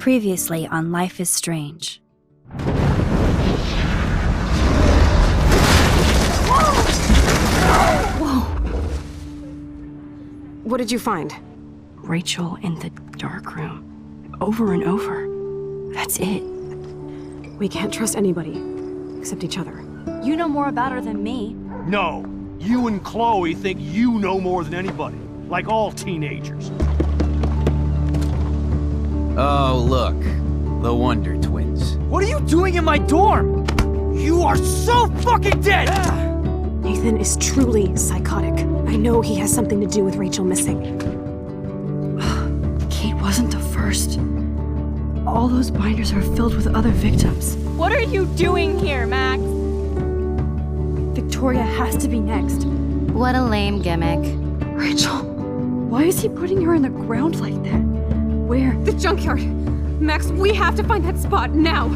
Previously on Life is Strange. Whoa! What did you find? Rachel in the dark room. Over and over. That's it. We can't trust anybody, except each other. You know more about her than me. No. You and Chloe think you know more than anybody. Like all teenagers. Oh, look. The Wonder Twins. What are you doing in my dorm? You are so fucking dead! Nathan is truly psychotic. I know he has something to do with Rachel missing. Kate wasn't the first. All those binders are filled with other victims. What are you doing here, Max? Victoria has to be next. What a lame gimmick. Rachel, why is he putting her in the ground like that? Where? The junkyard! Max, we have to find that spot now!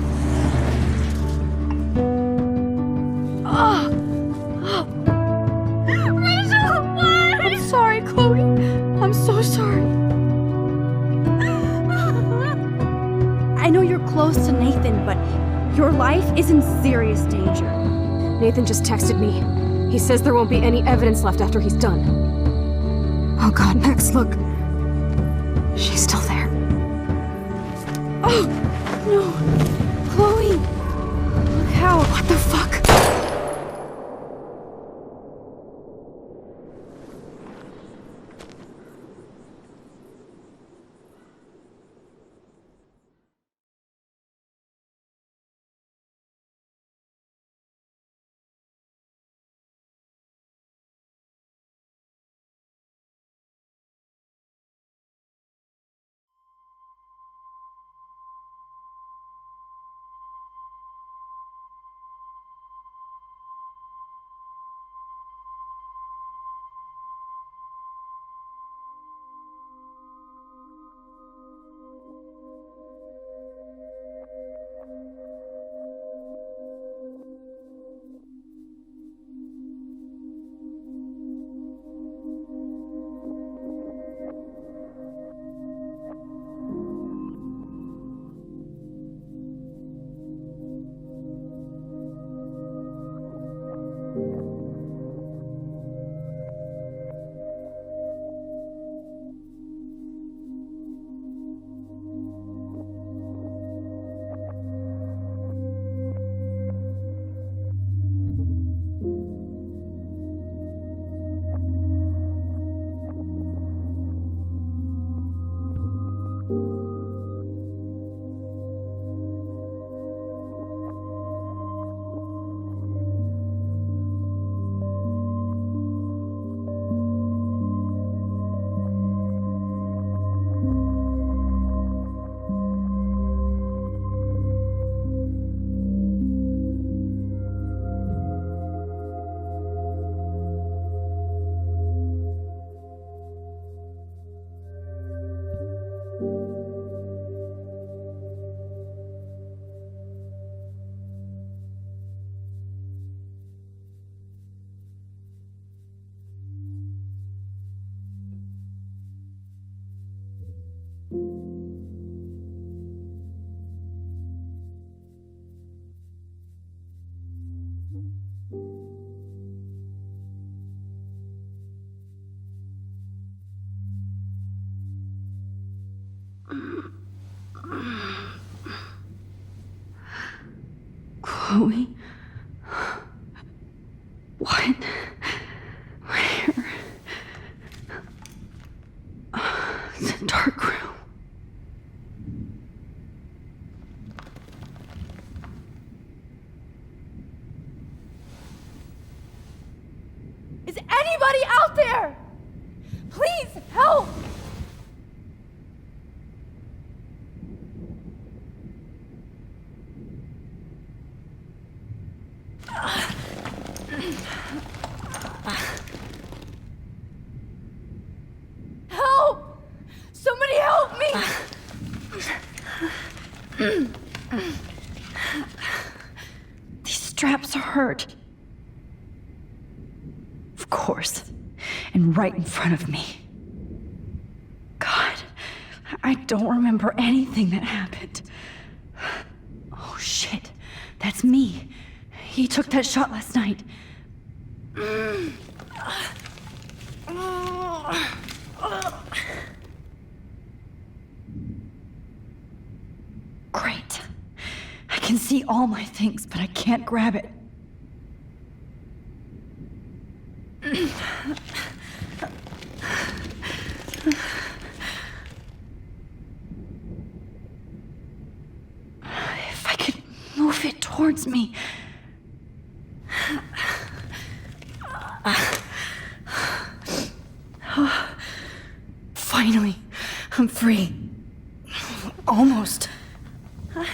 Rachel, what? I'm sorry, Chloe. I'm so sorry. I know you're close to Nathan, but your life is in serious danger. Nathan just texted me. He says there won't be any evidence left after he's done. Oh god, Max, look. She's still there. Oh, no. Chloe. Look how. What the fuck? Chloe? What? Where? The dark room. Is anybody out there? Please help! Help! Somebody help me! These straps hurt. course, and right in front of me. God, I don't remember anything that happened. Oh shit, that's me. He took that shot last night. Great. I can see all my things, but I can't grab it. If I could move it towards me. Finally, I'm free. Almost. I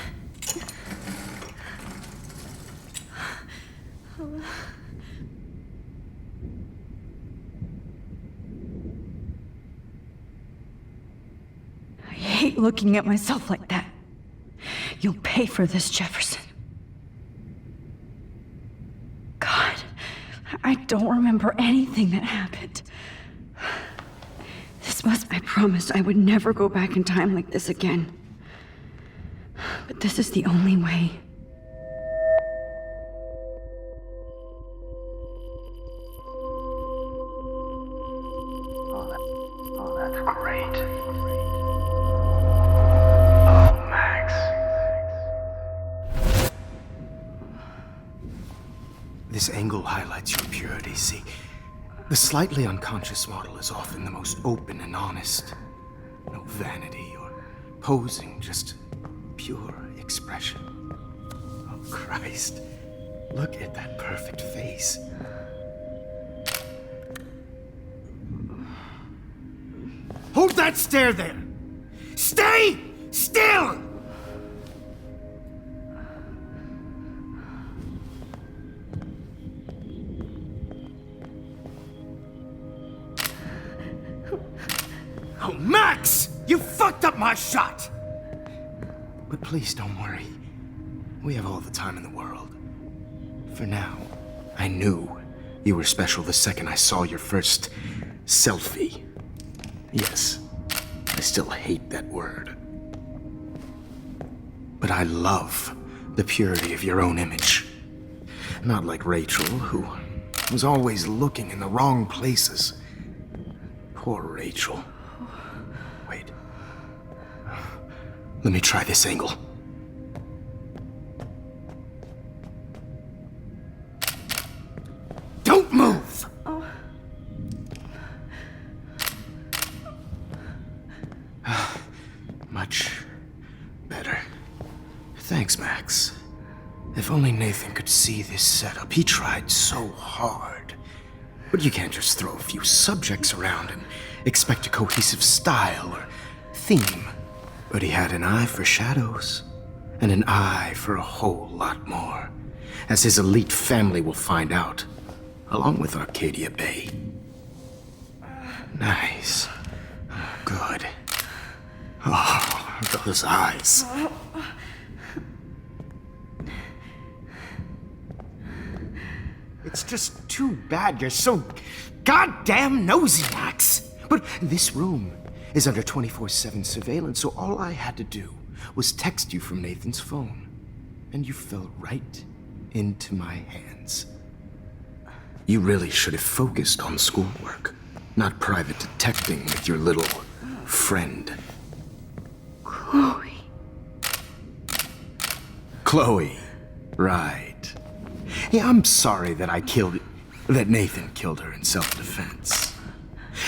hate looking at myself like that. You'll pay for this, Jefferson. God, I don't remember anything that happened. I promised I would never go back in time like this again. But this is the only way. Oh, that's great. Oh, Max. This angle highlights your purity, see? The slightly unconscious model is often the most open and honest. No vanity or posing, just pure expression. Oh, Christ. Look at that perfect face. Hold that stare there! Stay still! Oh, Max! You fucked up my shot! But please don't worry. We have all the time in the world. For now, I knew you were special the second I saw your first selfie. Yes, I still hate that word. But I love the purity of your own image. Not like Rachel, who was always looking in the wrong places. Poor Rachel. Wait. Let me try this angle. Don't move! Much better. Thanks, Max. If only Nathan could see this setup. He tried so hard. But you can't just throw a few subjects around and expect a cohesive style or theme. But he had an eye for shadows, and an eye for a whole lot more, as his elite family will find out, along with Arcadia Bay. Nice. Good. Oh, those eyes. It's just too bad you're so goddamn nosy, Max. But this room is under 24/7 surveillance, so all I had to do was text you from Nathan's phone. And you fell right into my hands. You really should have focused on schoolwork, not private detecting with your little friend. Chloe. Chloe, right. Yeah, I'm sorry that Nathan killed her in self-defense.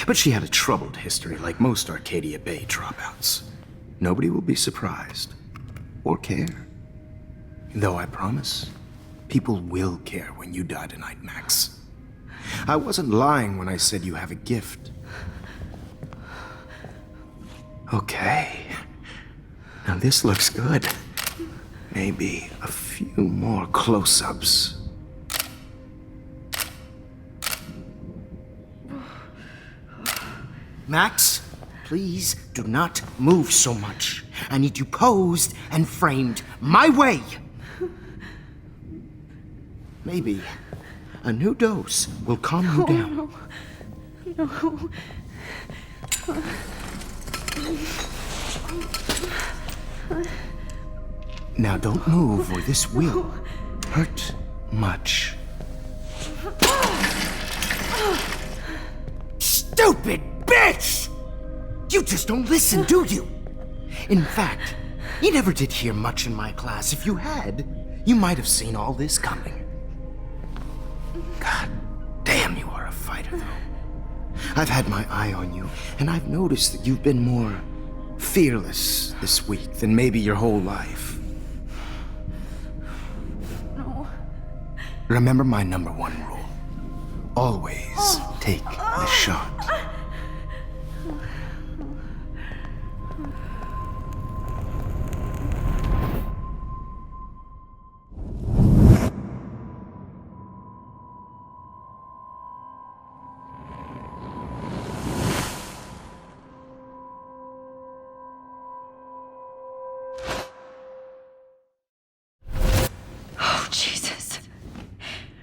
But she had a troubled history like most Arcadia Bay dropouts. Nobody will be surprised. Or care. Though I promise, people will care when you die tonight, Max. I wasn't lying when I said you have a gift. Okay. Now this looks good. Maybe a few more close-ups. Max, please do not move so much. I need you posed and framed my way. Maybe a new dose will calm you down. No. Now don't move or this will hurt much. Stupid bitch! You just don't listen, do you? In fact, you never did hear much in my class. If you had, you might have seen all this coming. God damn, you are a fighter, though. I've had my eye on you, and I've noticed that you've been more fearless this week than maybe your whole life. No. Remember my #1 rule. Always take the shot. Oh, Jesus.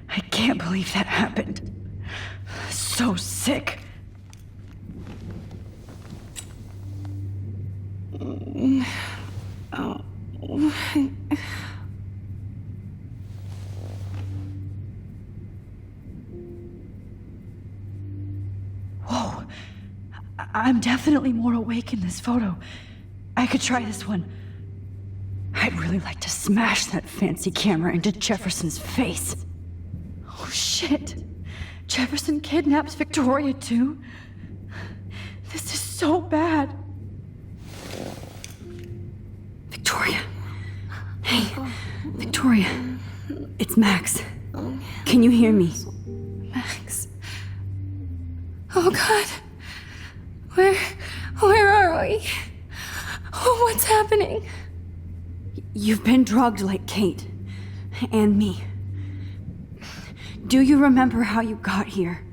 I can't believe that happened. So sick. Whoa. I'm definitely more awake in this photo. I could try this one. I'd really like to smash that fancy camera into Jefferson's face. Oh shit. Jefferson kidnaps Victoria too? This is so bad. Victoria. Hey, Victoria. It's Max. Can you hear me? Max. Oh God. Where are we? Oh, what's happening? You've been drugged like Kate. And me. Do you remember how you got here?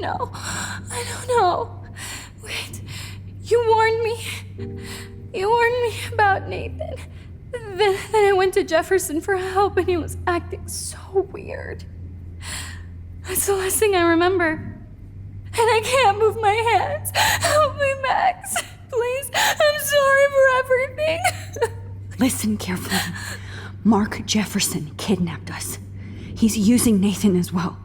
No, I don't know. Wait, you warned me. You warned me about Nathan. Then I went to Jefferson for help and he was acting so weird. That's the last thing I remember. And I can't move my hands. Help me, Max. Please, I'm sorry for everything. Listen carefully. Mark Jefferson kidnapped us. He's using Nathan as well.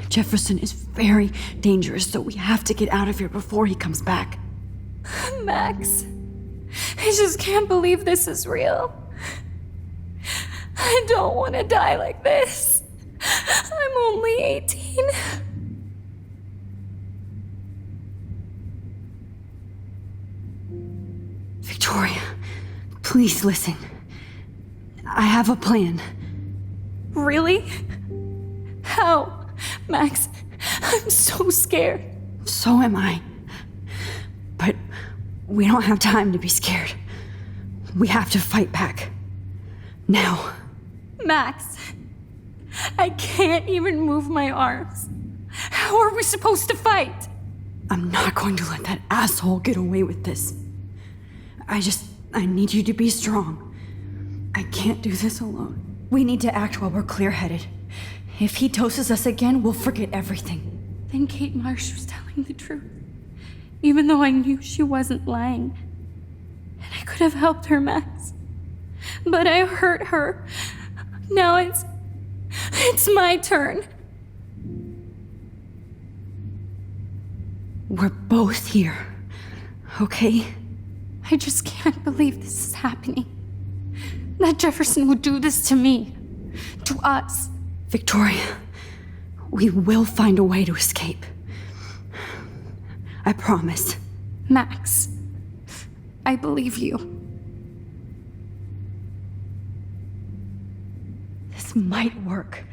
Jefferson is very dangerous, so we have to get out of here before he comes back. Max, I just can't believe this is real. I don't want to die like this. I'm only 18. Victoria, please listen. I have a plan. Really? How? Max, I'm so scared. So am I. But we don't have time to be scared. We have to fight back. Now. Max, I can't even move my arms. How are we supposed to fight? I'm not going to let that asshole get away with this. I need you to be strong. I can't do this alone. We need to act while we're clear-headed. If he doses us again, we'll forget everything. Then Kate Marsh was telling the truth. Even though I knew she wasn't lying. And I could have helped her, Max. But I hurt her. Now it's my turn. We're both here, okay? I just can't believe this is happening. That Jefferson would do this to me. To us. Victoria, we will find a way to escape. I promise. Max, I believe you. This might work.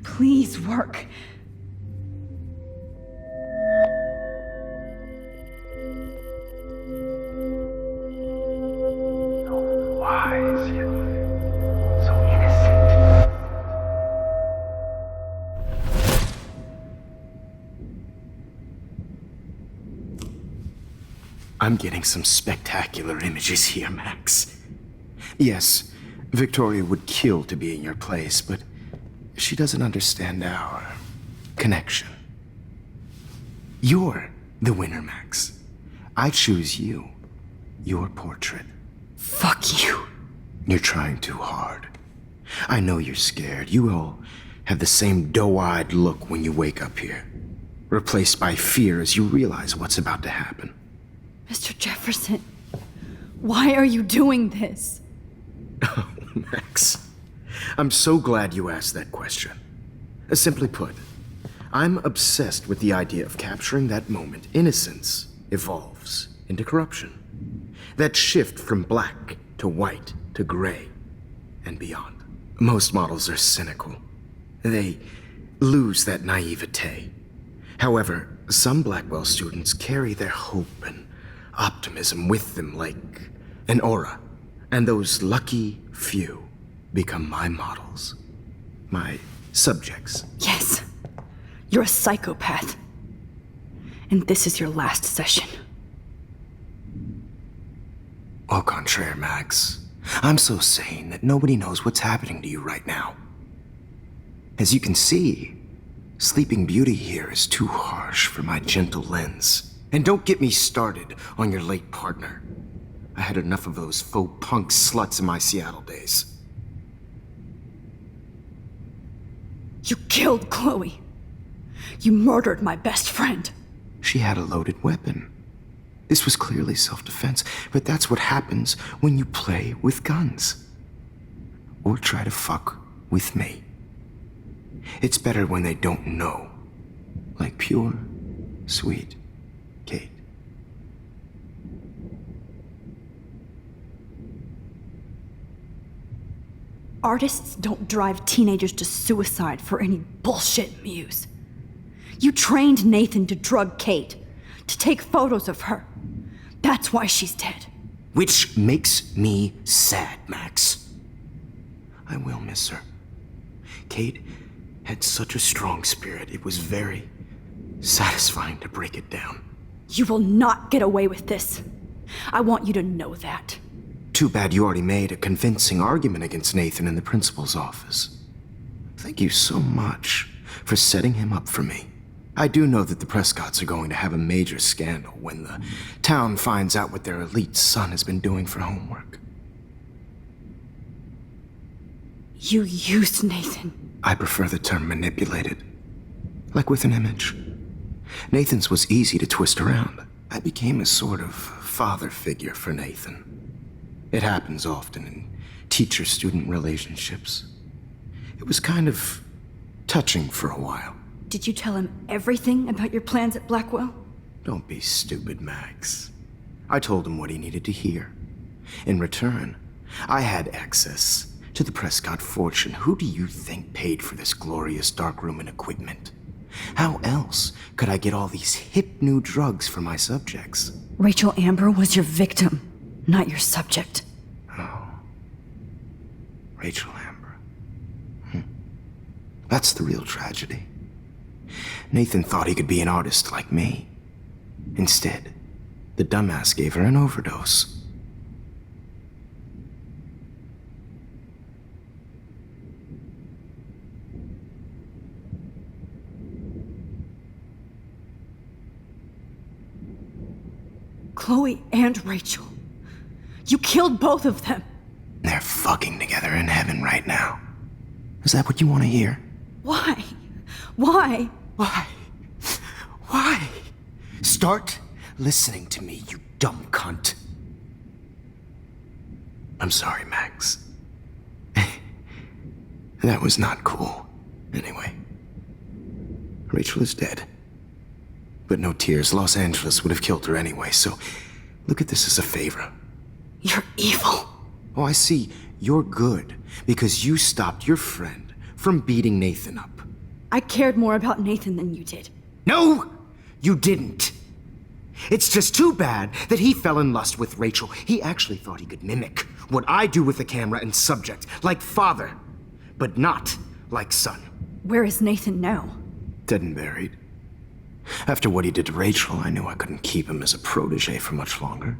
Please work. So wise yet so innocent. I'm getting some spectacular images here, Max. Yes, Victoria would kill to be in your place, but she doesn't understand our connection. You're the winner, Max. I choose you. Your portrait. Fuck you. You're trying too hard. I know you're scared. You all have the same doe-eyed look when you wake up here. Replaced by fear as you realize what's about to happen. Mr. Jefferson, why are you doing this? Oh, Max. I'm so glad you asked that question. Simply put, I'm obsessed with the idea of capturing that moment innocence evolves into corruption. That shift from black to white to gray and beyond. Most models are cynical. They lose that naivete. However, some Blackwell students carry their hope and optimism with them like an aura. And those lucky few become my models. My subjects. Yes. You're a psychopath. And this is your last session. Au contraire, Max. I'm so sane that nobody knows what's happening to you right now. As you can see, Sleeping Beauty here is too harsh for my gentle lens. And don't get me started on your late partner. I had enough of those faux punk sluts in my Seattle days. You killed Chloe. You murdered my best friend. She had a loaded weapon. This was clearly self-defense, but that's what happens when you play with guns. Or try to fuck with me. It's better when they don't know. Like pure, sweet Kate. Artists don't drive teenagers to suicide for any bullshit muse. You trained Nathan to drug Kate, to take photos of her. That's why she's dead. Which makes me sad, Max. I will miss her. Kate had such a strong spirit, it was very satisfying to break it down. You will not get away with this. I want you to know that. Too bad you already made a convincing argument against Nathan in the principal's office. Thank you so much for setting him up for me. I do know that the Prescotts are going to have a major scandal when the town finds out what their elite son has been doing for homework. You used Nathan. I prefer the term manipulated. Like with an image. Nathan's was easy to twist around. I became a sort of father figure for Nathan. It happens often in teacher-student relationships. It was kind of touching for a while. Did you tell him everything about your plans at Blackwell? Don't be stupid, Max. I told him what he needed to hear. In return, I had access to the Prescott fortune. Who do you think paid for this glorious darkroom and equipment? How else could I get all these hip new drugs for my subjects? Rachel Amber was your victim, not your subject. Oh. Rachel Amber. That's the real tragedy. Nathan thought he could be an artist like me. Instead, the dumbass gave her an overdose. Chloe and Rachel. You killed both of them. They're fucking together in heaven right now. Is that what you want to hear? Why? Why? Why? Why? Start listening to me, you dumb cunt. I'm sorry, Max. That was not cool. Anyway, Rachel is dead. But no tears. Los Angeles would have killed her anyway, so look at this as a favor. You're evil. Oh, I see. You're good because you stopped your friend from beating Nathan up. I cared more about Nathan than you did. No, you didn't. It's just too bad that he fell in lust with Rachel. He actually thought he could mimic what I do with the camera and subject, like father, but not like son. Where is Nathan now? Dead and buried. After what he did to Rachel, I knew I couldn't keep him as a protege for much longer.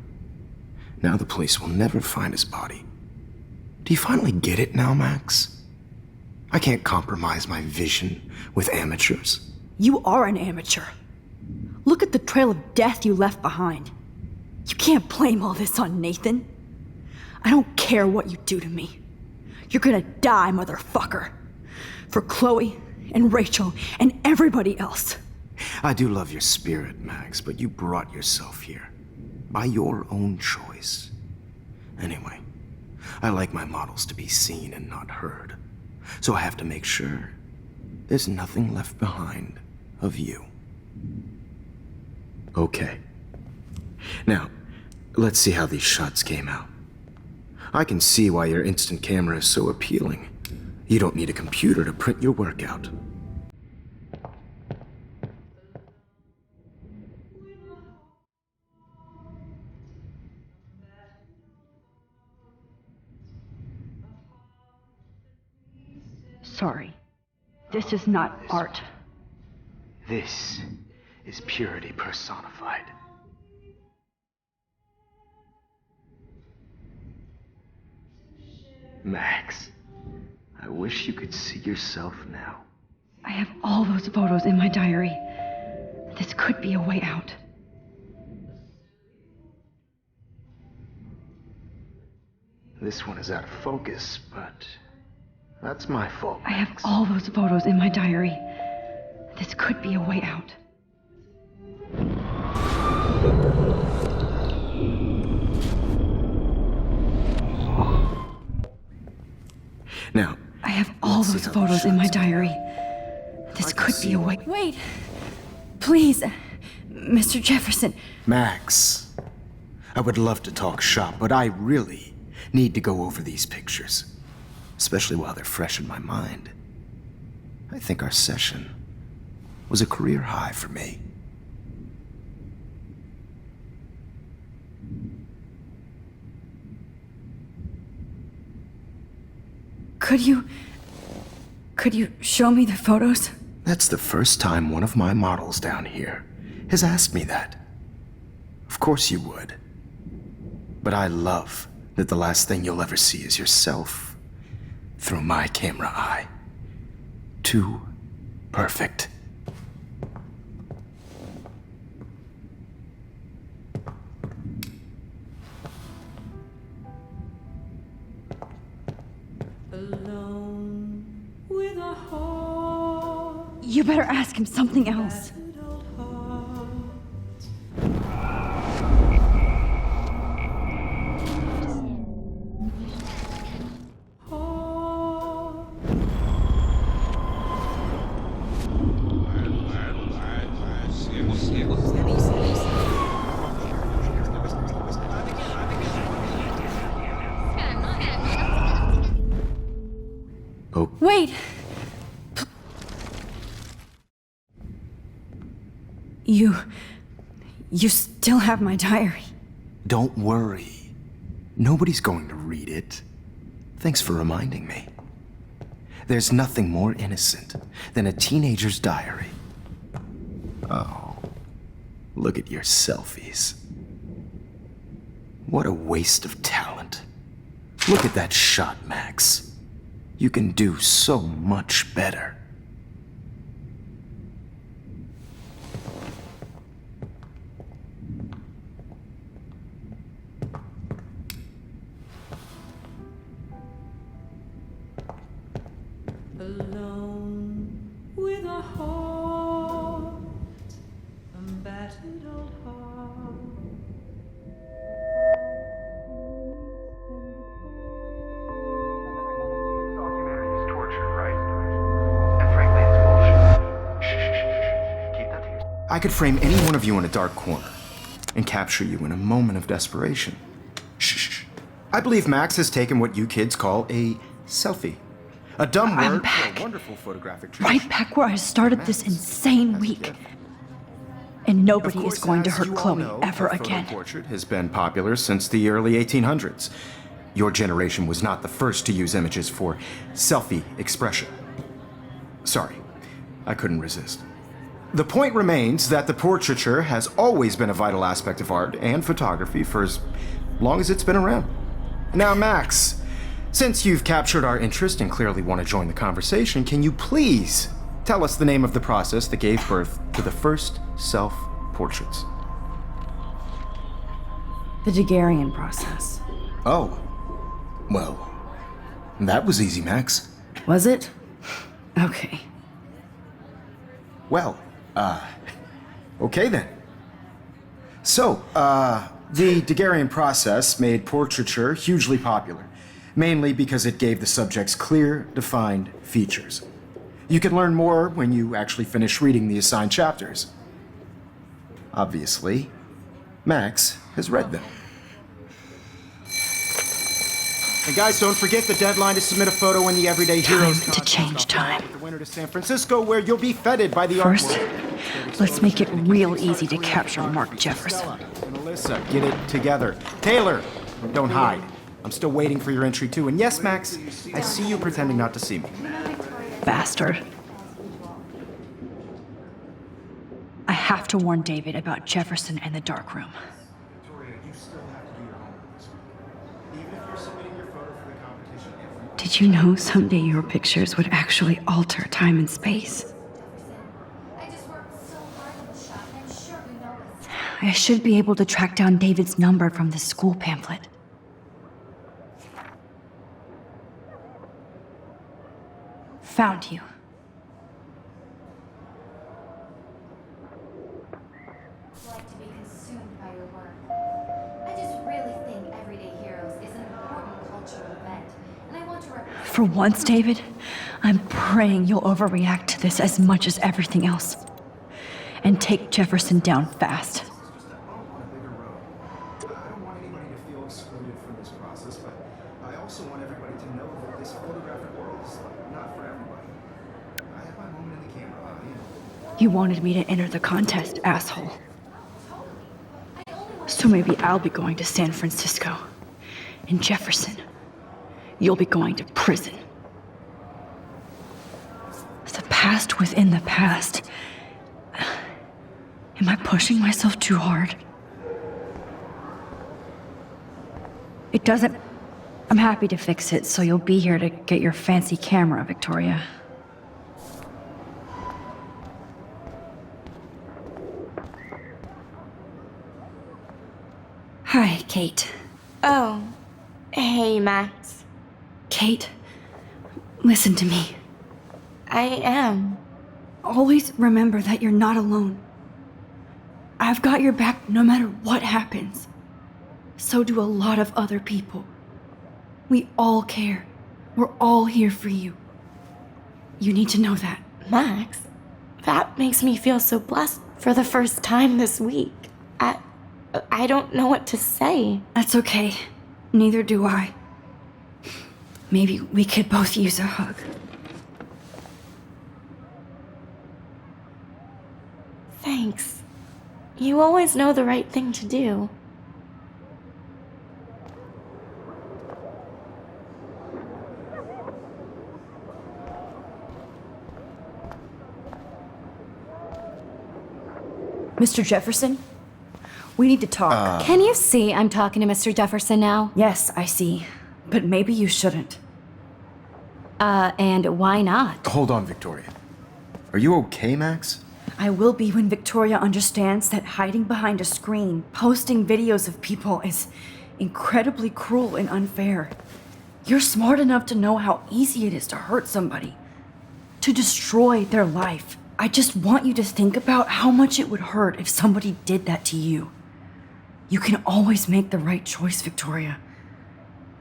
Now the police will never find his body. Do you finally get it now, Max? I can't compromise my vision with amateurs. You are an amateur. Look at the trail of death you left behind. You can't blame all this on Nathan. I don't care what you do to me. You're gonna die, motherfucker. For Chloe and Rachel and everybody else. I do love your spirit, Max, but you brought yourself here. By your own choice. Anyway, I like my models to be seen and not heard. So I have to make sure there's nothing left behind of you. Okay. Now, let's see how these shots came out. I can see why your instant camera is so appealing. You don't need a computer to print your work out. Sorry. This is not art. This is purity personified. Max, I wish you could see yourself now. I have all those photos in my diary. This could be a way out. This one is out of focus, but that's my fault. I have all those photos in my diary. This could be a way out. Now, I have all let's see those how photos the in my shots diary. This I can could see be a way. Wait! Please, Mr. Jefferson. Max, I would love to talk shop, but I really need to go over these pictures. Especially while they're fresh in my mind. I think our session was a career high for me. Could you show me the photos? That's the first time one of my models down here has asked me that. Of course you would. But I love that the last thing you'll ever see is yourself through my camera eye. Too perfect. You better ask him something else. Oh, Wait! You still have my diary. don't worry. Nobody's going to read it. Thanks for reminding me. There's nothing more innocent than a teenager's diary. Oh, look at your selfies. What a waste of talent. Look at that shot, Max. You can do so much better. Alone with a heart, a battered old heart. Humanity's torture, right? And frankly, it's bullshit. Shh. Keep that to yourself. I could frame any one of you in a dark corner and capture you in a moment of desperation. Shh. I believe Max has taken what you kids call a selfie. A dumb I'm word back. for a wonderful photographic tradition. Right back where I started this insane week. And nobody is going to hurt Chloe ever again. Portrait has been popular since the early 1800s. Your generation was not the first to use images for selfie expression. Sorry, I couldn't resist. The point remains that the portraiture has always been a vital aspect of art and photography for as long as it's been around. Now, Max, since you've captured our interest and clearly want to join the conversation, can you please tell us the name of the process that gave birth to the first self-portraits? The Daguerrean process. Oh. Well, that was easy, Max. Was it? Okay. Well, okay then. So, the Daguerrean process made portraiture hugely popular, mainly because it gave the subjects clear, defined features. You can learn more when you actually finish reading the assigned chapters. Obviously, Max has read them. And guys, don't forget the deadline to submit a photo in the Everyday Heroes Time to change time. The winter to San Francisco, where you'll be feted by the First, art world. let's make it real easy to capture Mark Jefferson. And Alyssa, get it together. Taylor, don't hide. I'm still waiting for your entry too. And yes, Max, I see you pretending not to see me. Bastard. I have to warn David about Jefferson and the dark room. Victoria, you still have to do your homework this week. Even if you're submitting your photo for the competition every Did you know someday your pictures would actually alter time and space? I just worked so hard on the shot, and I'm sure you know this. I should be able to track down David's number from the school pamphlet. Found you. Like to be consumed by your work. I just really think Everyday Heroes is an important cultural event, and I want to represent. For once, David, I'm praying you'll overreact to this as much as everything else. And take Jefferson down fast. on a bigger road. I don't want anybody to feel excluded from this process, but I also want everybody to know that this photographic world is not for everybody. I have my moment in the camera, You wanted me to enter the contest, asshole. So maybe I'll be going to San Francisco. And Jefferson, you'll be going to prison. The past within the past. Am I pushing myself too hard? It doesn't... I'm happy to fix it, so you'll be here to get your fancy camera, Victoria. Hi, Kate. Oh, hey, Max. Kate, listen to me. I am. Always remember that you're not alone. I've got your back no matter what happens. So do a lot of other people. We all care. We're all here for you. You need to know that. Max, that makes me feel so blessed for the first time this week. I don't know what to say. That's okay. Neither do I. Maybe we could both use a hug. Thanks. You always know the right thing to do. Mr. Jefferson? We need to talk. Can you see I'm talking to Mr. Jefferson now? Yes, I see. But maybe you shouldn't. And why not? Hold on, Victoria. Are you okay, Max? I will be when Victoria understands that hiding behind a screen, posting videos of people is incredibly cruel and unfair. You're smart enough to know how easy it is to hurt somebody, to destroy their life. I just want you to think about how much it would hurt if somebody did that to you. You can always make the right choice, Victoria.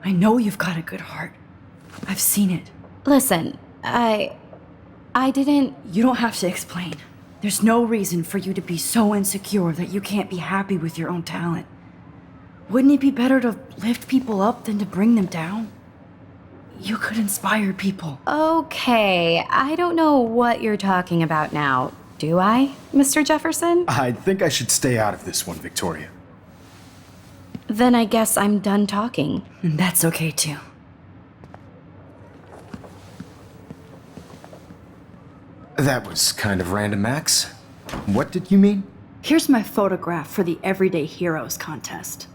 I know you've got a good heart. I've seen it. Listen, I didn't... You don't have to explain. There's no reason for you to be so insecure that you can't be happy with your own talent. Wouldn't it be better to lift people up than to bring them down? You could inspire people. Okay, I don't know what you're talking about now. Do I, Mr. Jefferson? I think I should stay out of this one, Victoria. Then I guess I'm done talking. And that's okay too. That was kind of random, Max. What did you mean? Here's my photograph for the Everyday Heroes contest.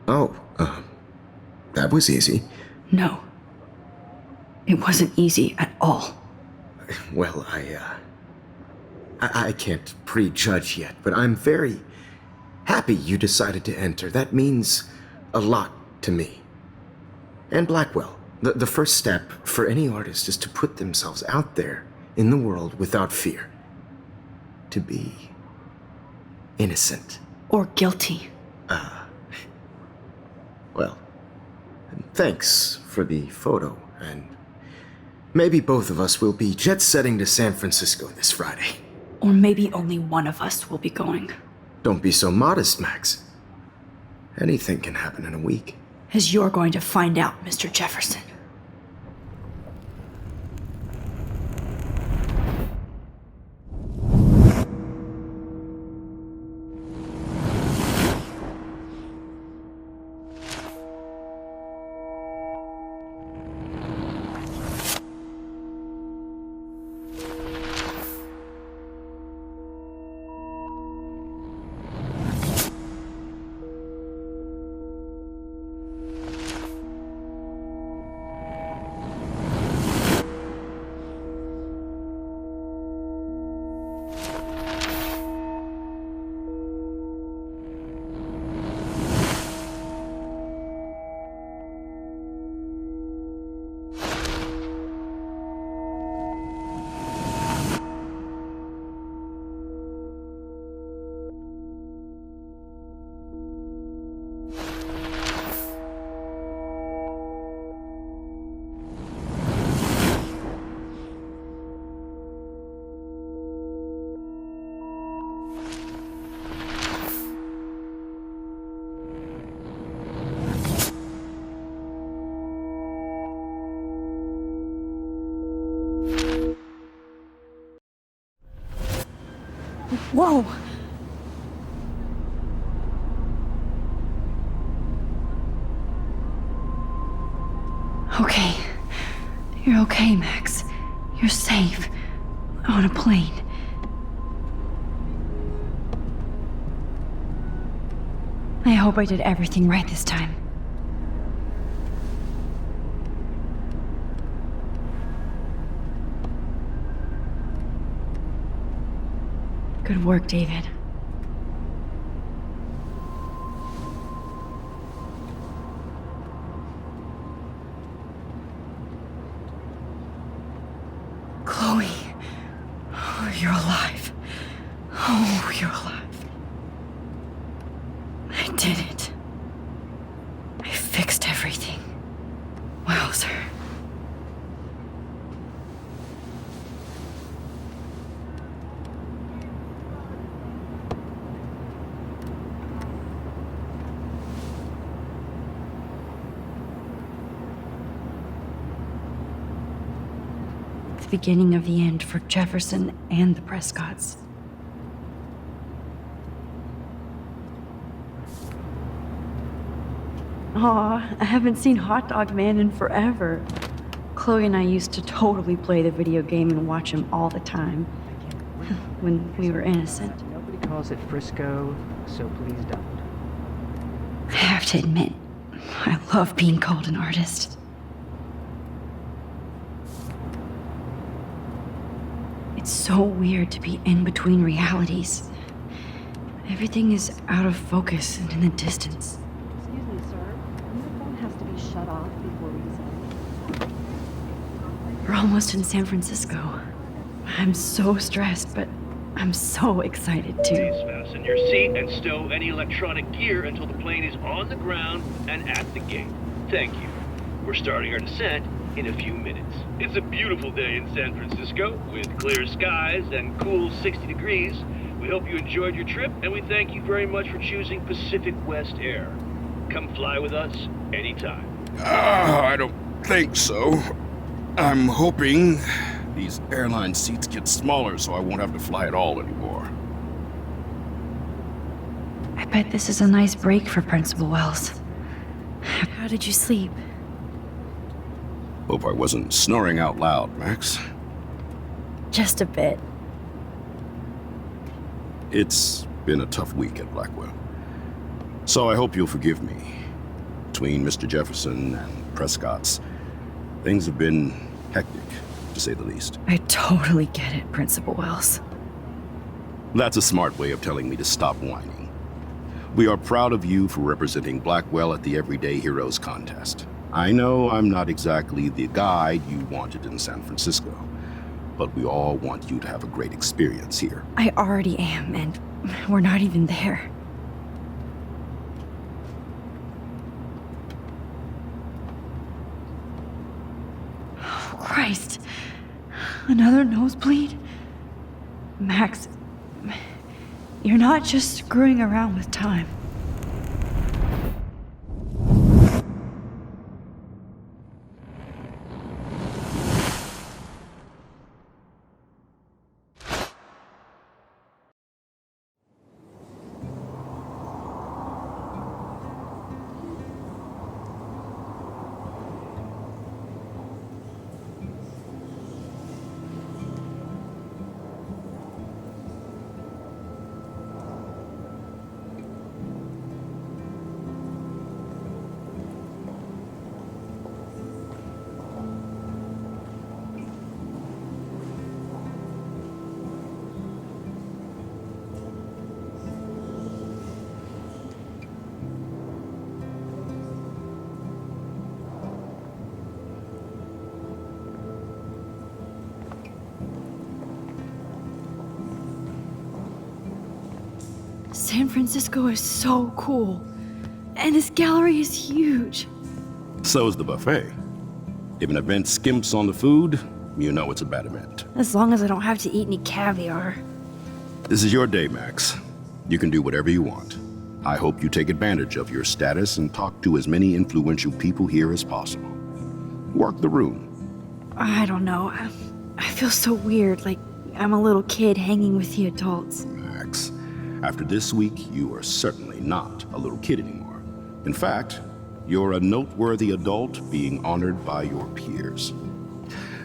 Oh, that was easy. No. It wasn't easy at all. Well, I can't prejudge yet, but I'm very happy you decided to enter. That means a lot to me. And Blackwell. The first step for any artist is to put themselves out there in the world without fear. To be innocent. Or guilty. Well, thanks for the photo, and maybe both of us will be jet-setting to San Francisco this Friday. Or maybe only one of us will be going. Don't be so modest, Max. Anything can happen in a week. As you're going to find out, Mr. Jefferson. Whoa! Okay. You're okay, Max. You're safe. On a plane. I hope I did everything right this time. Good work, David. Chloe. Oh, you're alive. Oh, you're alive. I did it. I fixed everything. Wowzer. The beginning of the end for Jefferson and the Prescotts. Aw, I haven't seen Hot Dog Man in forever. Chloe and I used to totally play the video game and watch him all the time. When we were innocent. Nobody calls it Frisco, so please don't. I have to admit, I love being called an artist. It's so weird to be in between realities. Everything is out of focus and in the distance. Excuse me, sir. Your phone has to be shut off before we send. We're almost in San Francisco. I'm so stressed, but I'm so excited too. Please fasten your seat and stow any electronic gear until the plane is on the ground and at the gate. Thank you. We're starting our descent in a few minutes. It's a beautiful day in San Francisco with clear skies and cool 60 degrees. We hope you enjoyed your trip, and we thank you very much for choosing Pacific West Air. Come fly with us anytime. I don't think so. I'm hoping these airline seats get smaller so I won't have to fly at all anymore. I bet this is a nice break for Principal Wells. How did you sleep? Hope I wasn't snoring out loud, Max. Just a bit. It's been a tough week at Blackwell. So I hope you'll forgive me. Between Mr. Jefferson and Prescott's, things have been hectic, to say the least. I totally get it, Principal Wells. That's a smart way of telling me to stop whining. We are proud of you for representing Blackwell at the Everyday Heroes contest. I know I'm not exactly the guide you wanted in San Francisco, but we all want you to have a great experience here. I already am, and we're not even there. Oh, Christ. Another nosebleed? Max, you're not just screwing around with time. San Francisco is so cool. And this gallery is huge. So is the buffet. If an event skimps on the food, you know it's a bad event. As long as I don't have to eat any caviar. This is your day, Max. You can do whatever you want. I hope you take advantage of your status and talk to as many influential people here as possible. Work the room. I don't know. I feel so weird, like I'm a little kid hanging with the adults. Max, after this week, you are certainly not a little kid anymore. In fact, you're a noteworthy adult being honored by your peers.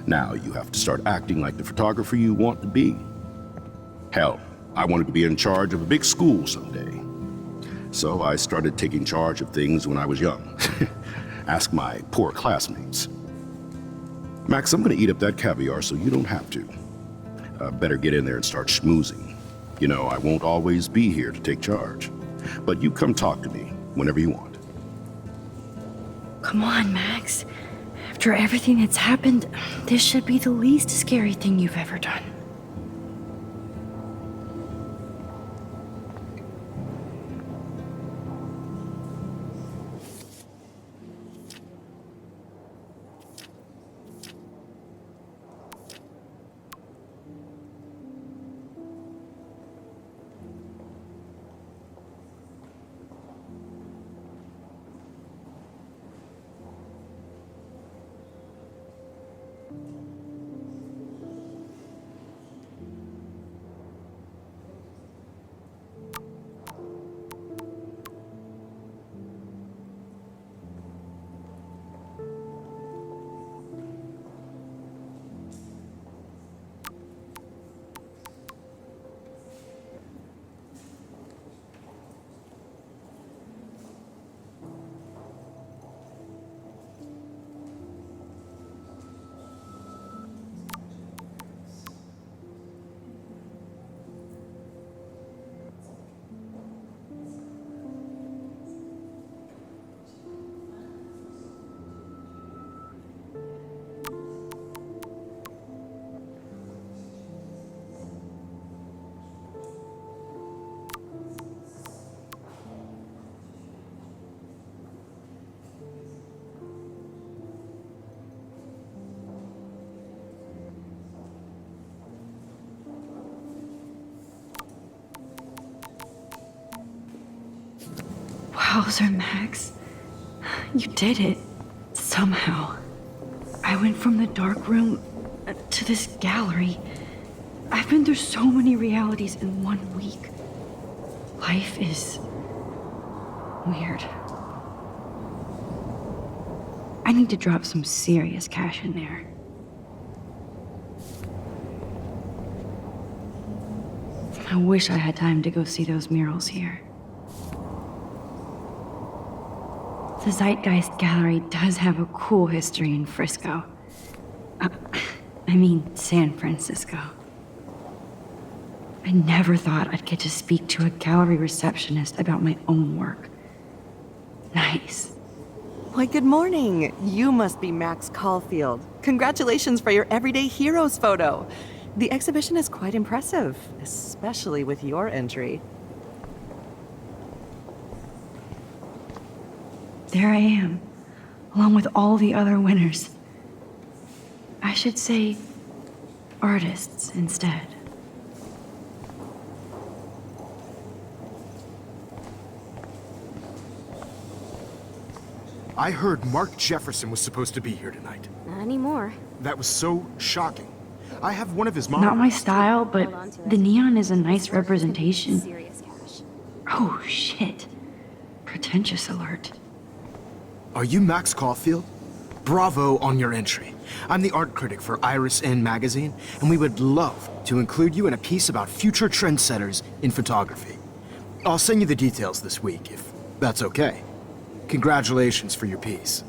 Now you have to start acting like the photographer you want to be. Hell, I wanted to be in charge of a big school someday. So I started taking charge of things when I was young. Ask my poor classmates. Max, I'm gonna eat up that caviar so you don't have to. Better get in there and start schmoozing. You know, I won't always be here to take charge. But you come talk to me whenever you want. Come on, Max. After everything that's happened, this should be the least scary thing you've ever done. Wowzer, Max. You did it. Somehow. I went from the dark room to this gallery. I've been through so many realities in 1 week. Life is weird. I need to drop some serious cash in there. I wish I had time to go see those murals here. The Zeitgeist Gallery does have a cool history in Frisco. I mean, San Francisco. I never thought I'd get to speak to a gallery receptionist about my own work. Nice. Why, good morning. You must be Max Caulfield. Congratulations for your Everyday Heroes photo. The exhibition is quite impressive, especially with your entry. There I am, along with all the other winners. I should say artists instead. I heard Mark Jefferson was supposed to be here tonight. Not anymore. That was so shocking. I have one of his mom. Not my style, but the neon is a nice representation. Serious cash. Oh, shit. Pretentious alert. Are you Max Caulfield? Bravo on your entry. I'm the art critic for Iris N magazine, and we would love to include you in a piece about future trendsetters in photography. I'll send you the details this week, if that's okay. Congratulations for your piece.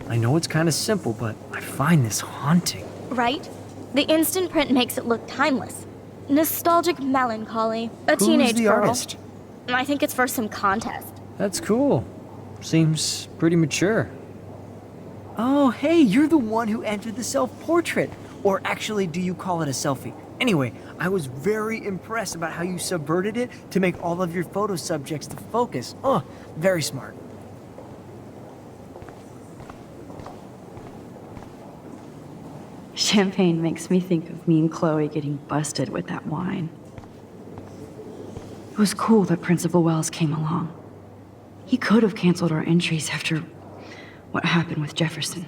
I know it's kind of simple, but I find this haunting. Right? The instant print makes it look timeless. Nostalgic melancholy. A Who's teenage the girl. artist? I think it's for some contest. That's cool. Seems pretty mature. Oh, hey, you're the one who entered the self-portrait. Or actually, do you call it a selfie? Anyway, I was very impressed about how you subverted it to make all of your photo subjects the focus. Oh, very smart. Champagne makes me think of me and Chloe getting busted with that wine. It was cool that Principal Wells came along. He could have canceled our entries after what happened with Jefferson.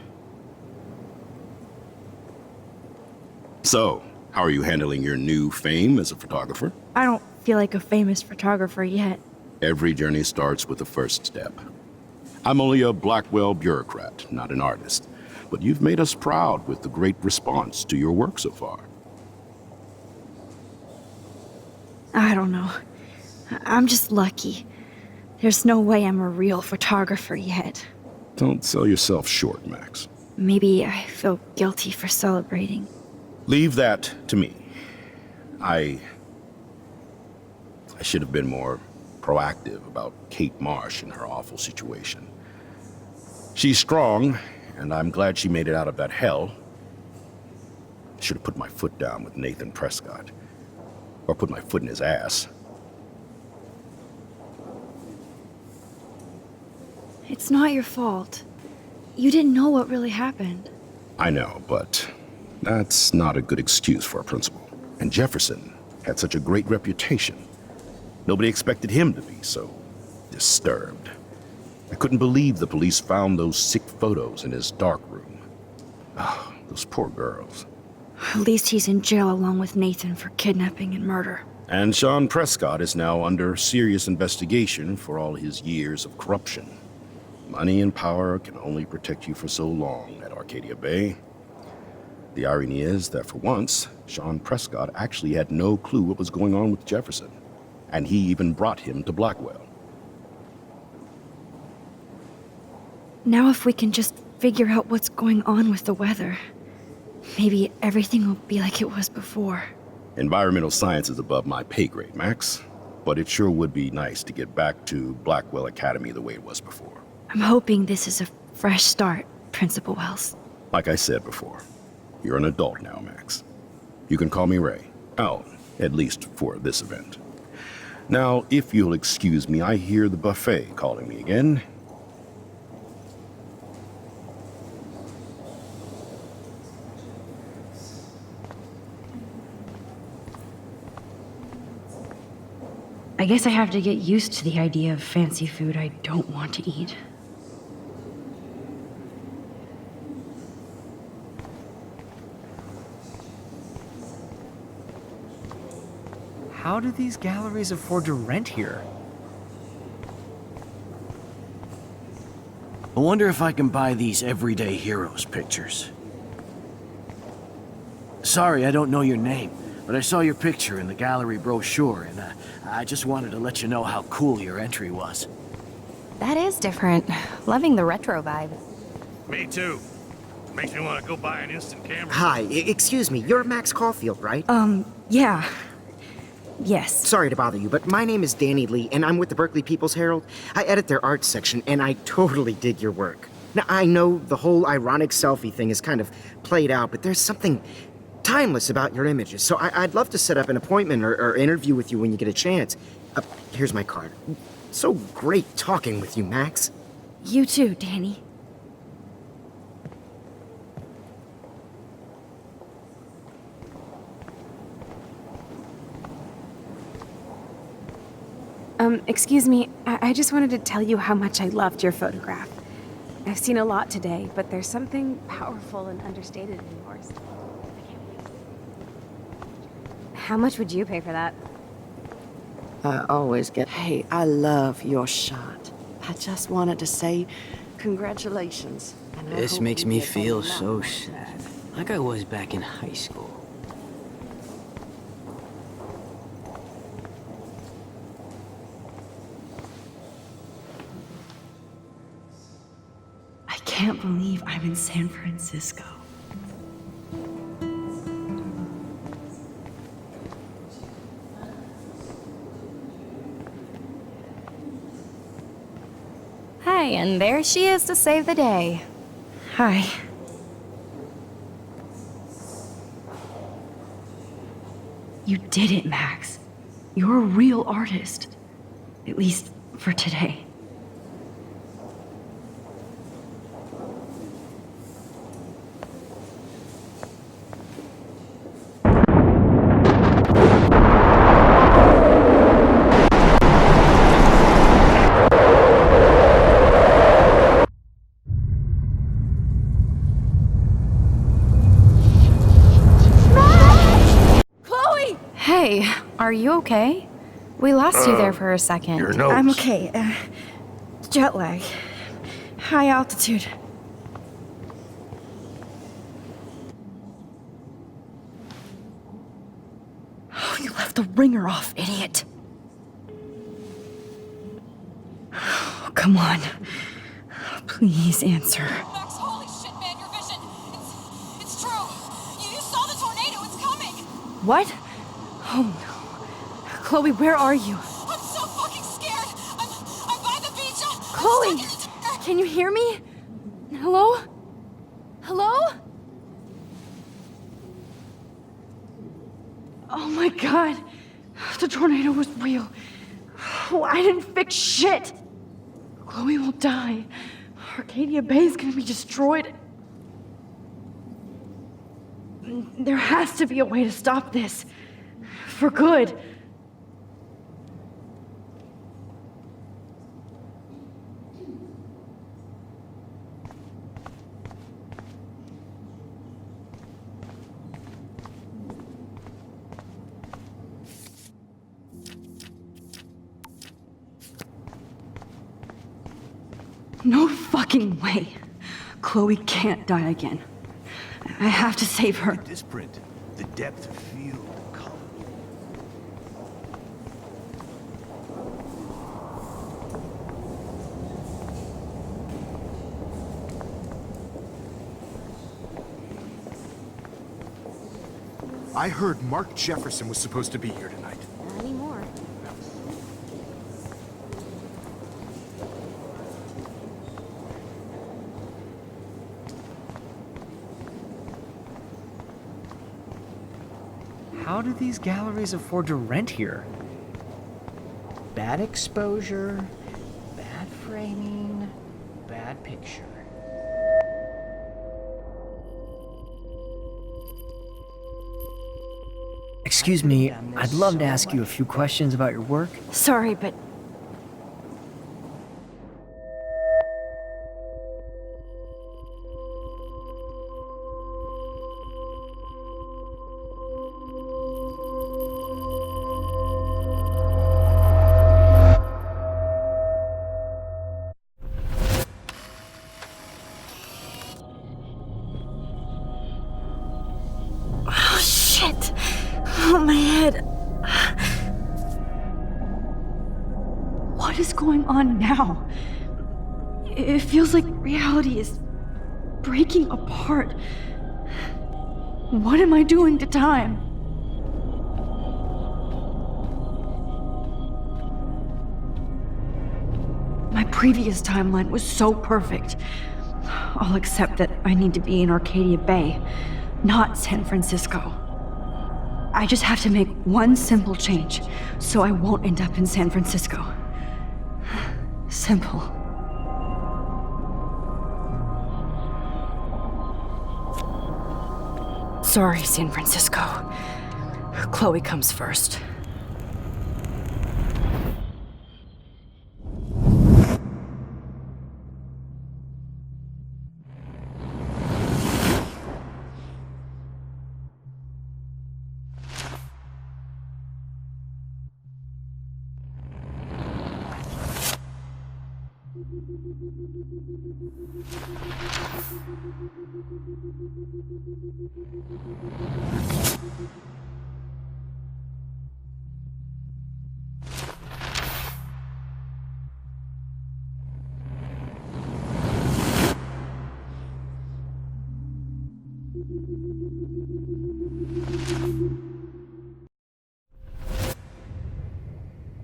So, how are you handling your new fame as a photographer? I don't feel like a famous photographer yet. Every journey starts with the first step. I'm only a Blackwell bureaucrat, not an artist. But you've made us proud with the great response to your work so far. I don't know. I'm just lucky. There's no way I'm a real photographer yet. Don't sell yourself short, Max. Maybe I feel guilty for celebrating. Leave that to me. I should have been more proactive about Kate Marsh and her awful situation. She's strong, and I'm glad she made it out of that hell. I should have put my foot down with Nathan Prescott. Or put my foot in his ass. It's not your fault. You didn't know what really happened. I know, but that's not a good excuse for a principal. And Jefferson had such a great reputation. Nobody expected him to be so disturbed. I couldn't believe the police found those sick photos in his dark room. Oh, those poor girls. At least he's in jail along with Nathan for kidnapping and murder. And Sean Prescott is now under serious investigation for all his years of corruption. Money and power can only protect you for so long at Arcadia Bay. The irony is that for once, Sean Prescott actually had no clue what was going on with Jefferson. And he even brought him to Blackwell. Now if we can just figure out what's going on with the weather, maybe everything will be like it was before. Environmental science is above my pay grade, Max. But it sure would be nice to get back to Blackwell Academy the way it was before. I'm hoping this is a fresh start, Principal Wells. Like I said before, you're an adult now, Max. You can call me Ray. Oh, at least for this event. Now, if you'll excuse me, I hear the buffet calling me again. I guess I have to get used to the idea of fancy food I don't want to eat. How do these galleries afford to rent here? I wonder if I can buy these Everyday Heroes pictures. Sorry, I don't know your name. but I saw your picture in the gallery brochure, and I just wanted to let you know how cool your entry was. That is different. Loving the retro vibe. Me too. Makes me want to go buy an instant camera. Hi, excuse me, you're Max Caulfield, right? Yeah. Yes. Sorry to bother you, but my name is Danny Lee, and I'm with the Berkeley People's Herald. I edit their arts section, and I totally dig your work. Now, I know the whole ironic selfie thing is kind of played out, but there's something timeless about your images, so I'd love to set up an appointment or interview with you when you get a chance. Here's my card. So great talking with you, Max. You too, Danny. Excuse me, I just wanted to tell you how much I loved your photograph. I've seen a lot today, but there's something powerful and understated in yours. How much would you pay for that? I always get, hey, I love your shot. I just wanted to say congratulations. And I This hope makes you me get feel on that so one. sad. Like I was back in high school. I can't believe I'm in San Francisco. Hey, and there she is to save the day. Hi. You did it, Max. You're a real artist. At least for today. Hey, are you okay? We lost you there for a second. Your nose. I'm okay. Jet lag. High altitude. Oh, you left the ringer off, idiot. Oh, come on. Please answer. Max, holy shit, man, your vision. It's true. You saw the tornado. It's coming. What? Oh no. Chloe, where are you? I'm so fucking scared. I'm by the beach. Chloe! Can you hear me? Hello? Hello? Oh my god. The tornado was real. Oh, I didn't fix shit. Chloe will die. Arcadia Bay is gonna be destroyed. There has to be a way to stop this. For good. No fucking way. Chloe can't die again. I have to save her. This print, the depth of field, the color. I heard Mark Jefferson was supposed to be here tonight. Not anymore. How do these galleries afford to rent here? Bad exposure, bad framing, bad picture. Excuse me, I'd love to ask you a few questions about your work. Sorry, but What is going on now? It feels like reality is breaking apart. What am I doing to time? My previous timeline was so perfect. I'll accept that I need to be in Arcadia Bay, not San Francisco. I just have to make one simple change, so I won't end up in San Francisco. Simple. Sorry, San Francisco. Chloe comes first.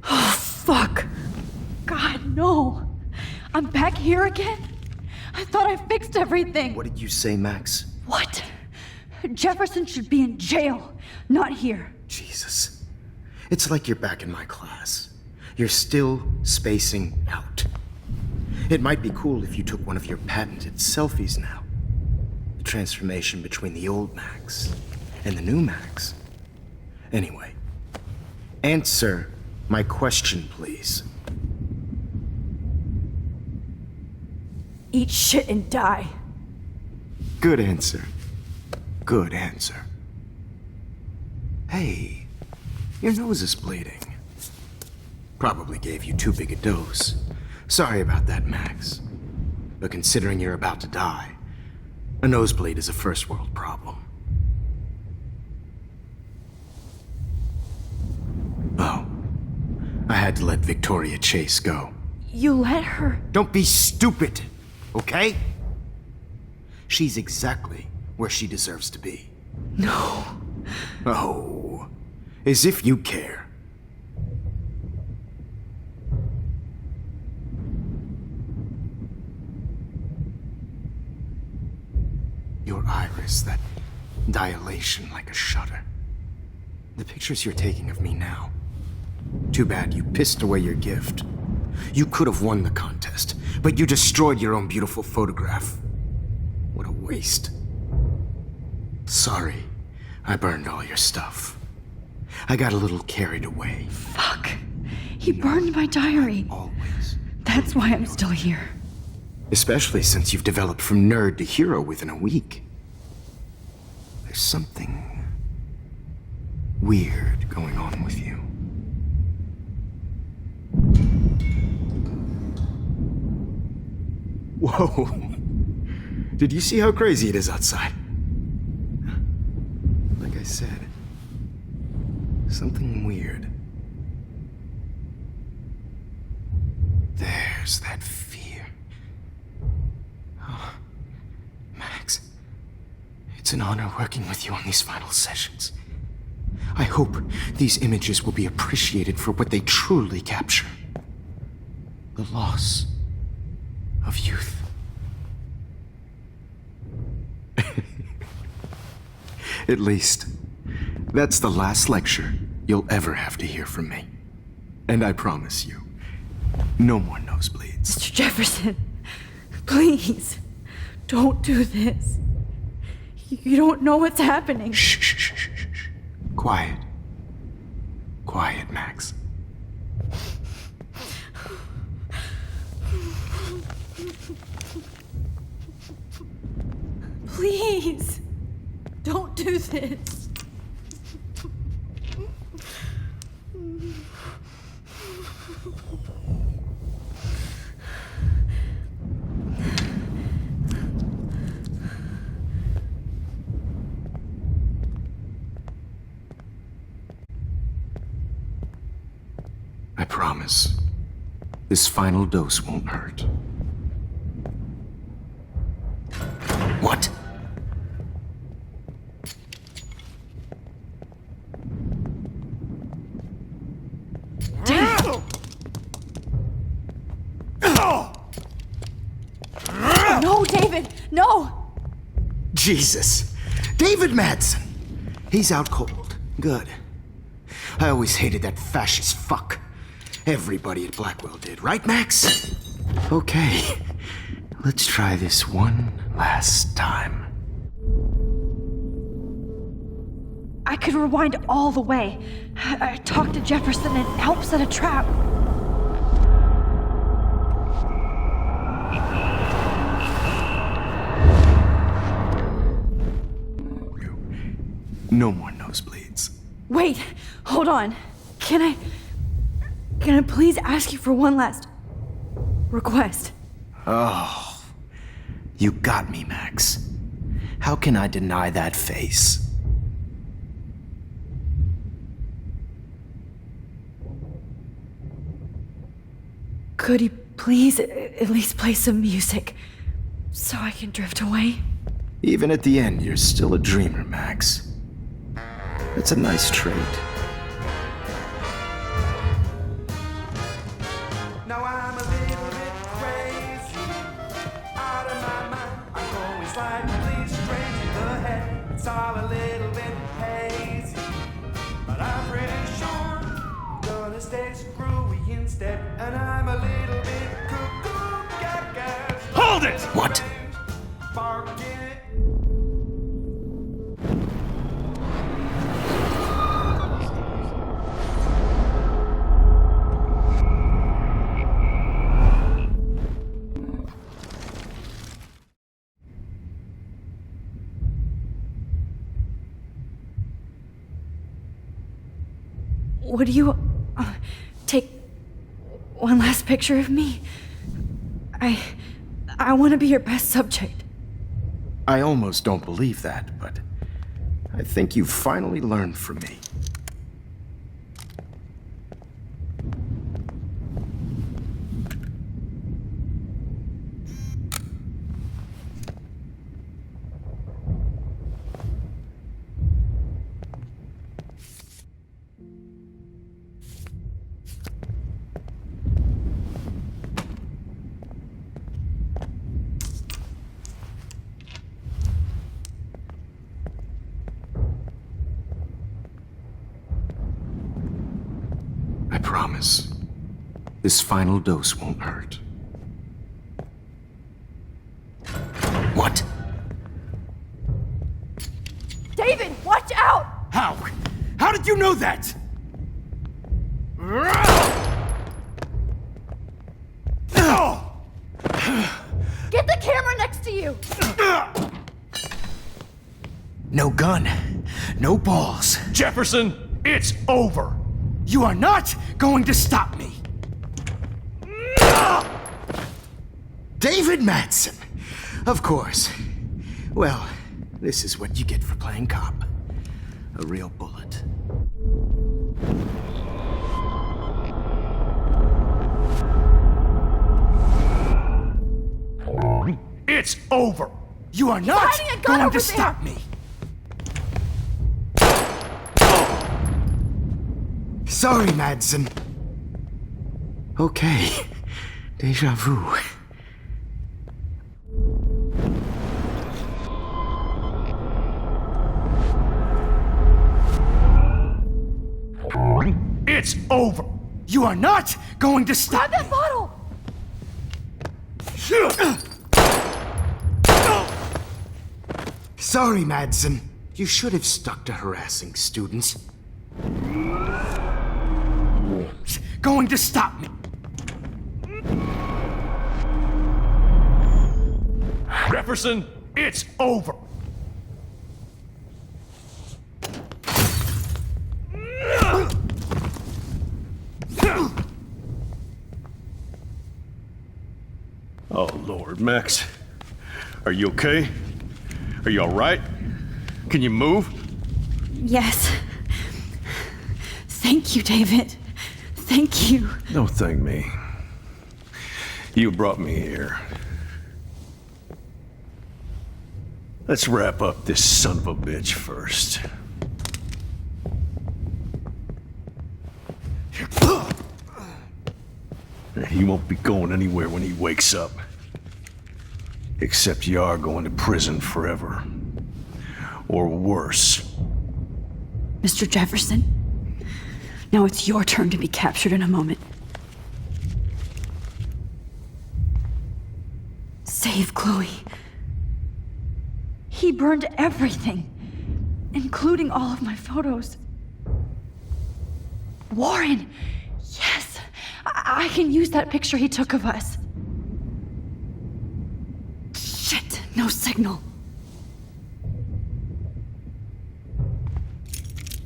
Fuck! God, no! I'm back here again? I thought I fixed everything! What did you say, Max? What? Jefferson should be in jail, not here. Jesus. It's like you're back in my class. You're still spacing out. It might be cool if you took one of your patented selfies now. The transformation between the old Max and the new Max. Anyway, answer my question, please. Eat shit and die. Good answer. Good answer. Hey, your nose is bleeding. Probably gave you too big a dose. Sorry about that, Max. But considering you're about to die, a nosebleed is a first world problem. Oh, I had to let Victoria Chase go. You let her? Don't be stupid, okay? She's exactly where she deserves to be. No. Oh, as if you care. Your iris, that dilation like a shutter. The pictures you're taking of me now. Too bad you pissed away your gift. You could have won the contest, but you destroyed your own beautiful photograph. What a waste. Sorry, I burned all your stuff. I got a little carried away. Fuck. He burned my diary. Always. That's why I'm still here. Especially since you've developed from nerd to hero within a week. There's something weird going on with you. Whoa. Did you see how crazy it is outside? Like I said, something weird. There's that fear. Oh, Max, it's an honor working with you on these final sessions. I hope these images will be appreciated for what they truly capture. The loss of youth. At least, that's the last lecture you'll ever have to hear from me. And I promise you, no more nosebleeds. Mr. Jefferson, please, don't do this. You don't know what's happening. Shh, shh, shh, shh, shh. Quiet. Quiet, Max. Please, don't do this. I promise This final dose won't hurt. What? No, David! No! Jesus. David Madsen. He's out cold. Good. I always hated that fascist fuck. Everybody at Blackwell did, right, Max? Okay. Let's try this one last time. I could rewind all the way. I talked to Jefferson and helped set a trap. No more nosebleeds. Wait, hold on. Can I please ask you for one last request? Oh, you got me, Max. How can I deny that face? Could you please at least play some music so I can drift away? Even at the end, you're still a dreamer, Max. That's a nice trait. Now I'm a little bit crazy, out of my mind. I'm going slightly strange in the head. It's all a little bit hazy, but I'm pretty sure I'm gonna stay screwy instead. And I'm a little bit cuckoo, gaga. Hold it! What? Barking. Would you take one last picture of me? I want to be your best subject. I almost don't believe that, but I think you've finally learned from me. I promise. This final dose won't hurt. What? David, watch out! How? How did you know that? Get the camera next to you! No gun. No balls. Jefferson, it's over. You are not going to stop me. David Madsen. Of course. Well, this is what you get for playing cop. A real bullet. It's over. You are not hiding a gun going over to stop me. Sorry, Madsen. Okay. Deja vu. It's over. You are not going to stop Grab that bottle! Sorry, Madsen. You should have stuck to harassing students. Going to stop me. Jefferson, it's over. Oh, Lord, Max. Are you okay? Are you all right? Can you move? Yes. Thank you, David. Thank you. Don't thank me. You brought me here. Let's wrap up this son of a bitch first. He won't be going anywhere when he wakes up. Except you are going to prison forever. Or worse. Mr. Jefferson, now it's your turn to be captured in a moment. Save Chloe. He burned everything, including all of my photos. Warren! Yes! I can use that picture he took of us. Shit, no signal.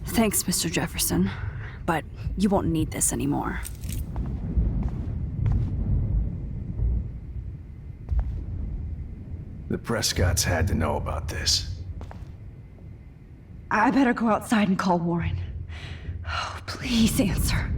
Thanks, Mr. Jefferson, but you won't need this anymore. The Prescotts had to know about this. I better go outside and call Warren. Oh, please answer.